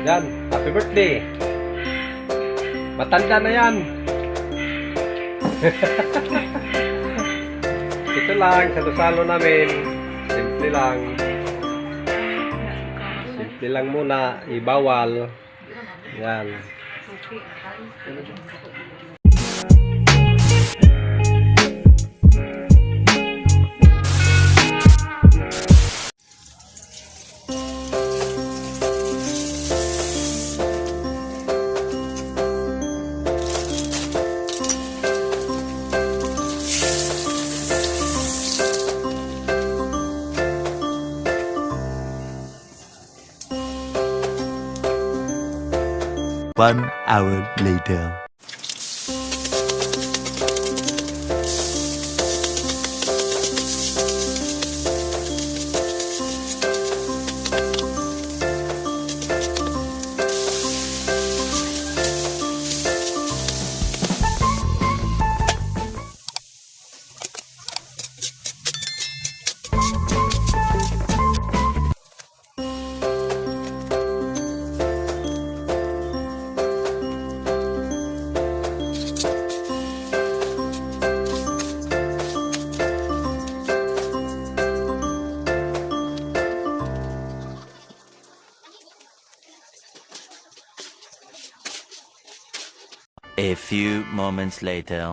Yan, happy birthday. Matanda na yan. Ito lang, salo-salo namin. Simple lang. Simple lang muna, ibawal. Yan. One hour later. A few moments later.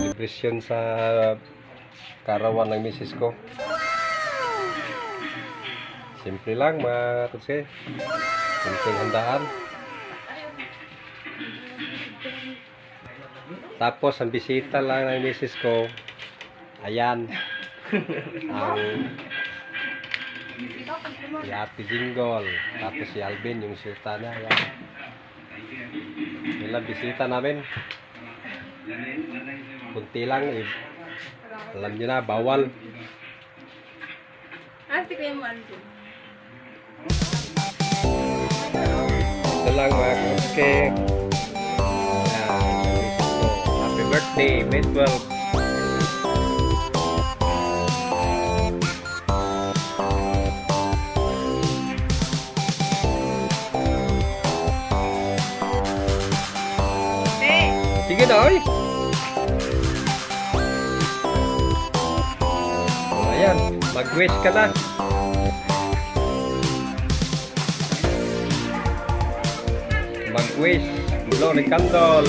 Celebration sa karawan ng misis ko. Simple lang mga tutsi. Simpleng handaan. Tapos ang bisita lang ng misis ko, ayan, ang si Ate Jingle, tapos si Alvin, yung siyota niya, ayan. Ilang bisita namin. Kunti lang, alam nyo na, bawal. Ate ko yung Alvin. Ito lang mga kuske. Birthday, May 12. Sige na, oy. Ayan, mag-wish ka na. Mag-wish, blow the candle.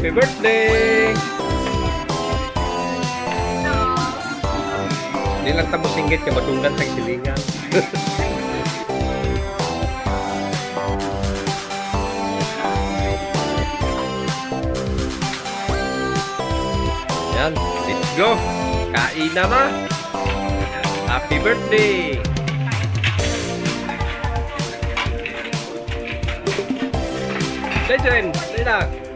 Happy birthday! Hindi lang tamo singgit ka matunggan sa silingan. Yan, let's go! Kain na na! Happy birthday! Legend! Legend!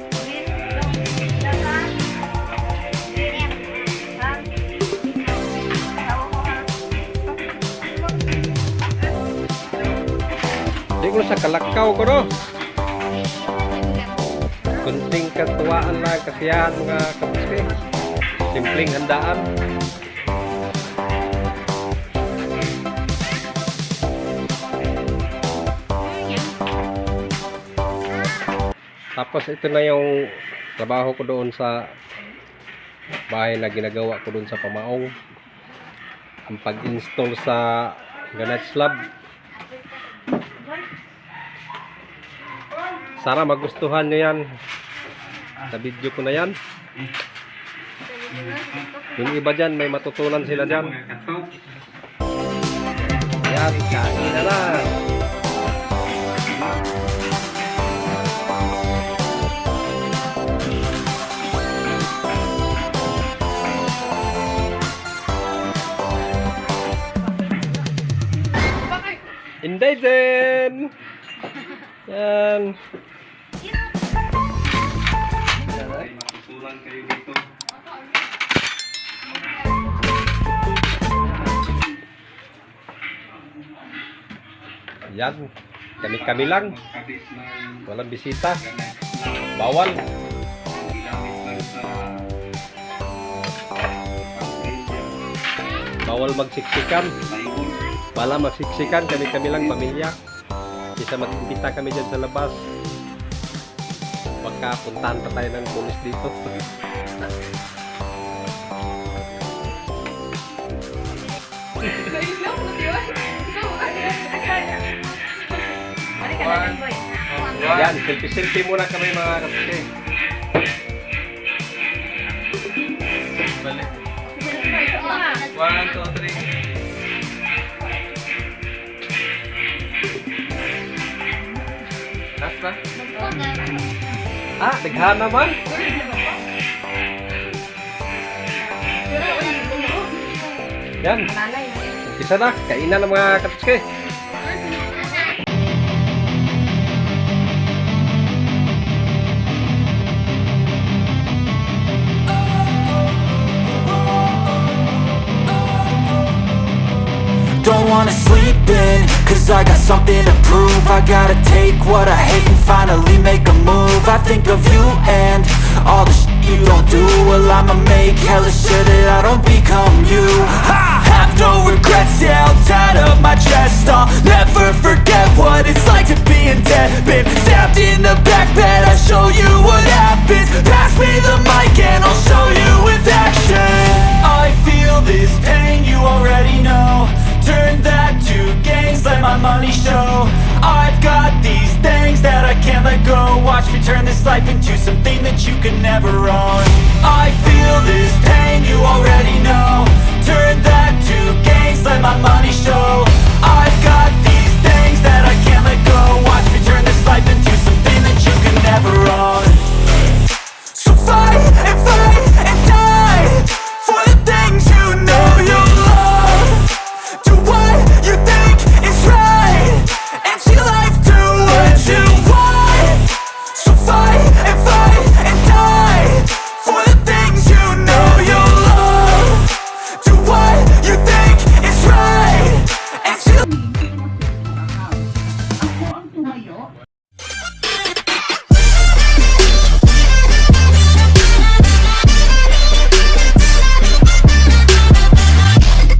Di ko sa kalakaw ko no. Kunting katuwaan lang kasiyahan mga kapuske. Simpleng handaan. Tapos ito na yung trabaho ko doon sa bahay na ginagawa ko doon sa Pamaong. Ang pag-install sa granite slab. Sana magustuhan nyo yan sa video ko na yan. Yung iba dyan may matutunan sila dyan. Yan, kain na lang. Team Dazen! Yan. Matutulan kayo dito. Yan. Kami-kami lang. Magkabit ng Walang bisita. gamit Bawal. na ginamit lang sa pamilya. Bawal magsiksikan. Plywood. Wala magsiksikan. Kami-kami lang pamilya. Isa mag-imbita kami dyan sa labas. Pagkapuntahan pa tayo ng pulis dito. Yan, selfie-selfie muna kami mga kapatid. Balik. 1, 2, 3. Last ba? Ah, daghan naman. Yan, isa na. Kainan ng mga kapatid. Don't wanna sleep in, cause I got something to prove. I gotta take what I hate and finally make a move. I think of you and all the shit you don't do. Well, I'ma make hella sure that I don't become you. I have no regrets, yeah, I'll tie up my chest. I'll never forget what it's like to be in debt. Been stabbed in the back bed, I'll show you what happens. Pass me the mic and I'll show you with action. I feel this pain, you already know. Turn that to gains, let my money show. I've got these things that I can't let go. Watch me turn this life into something that you can never own. I feel this pain.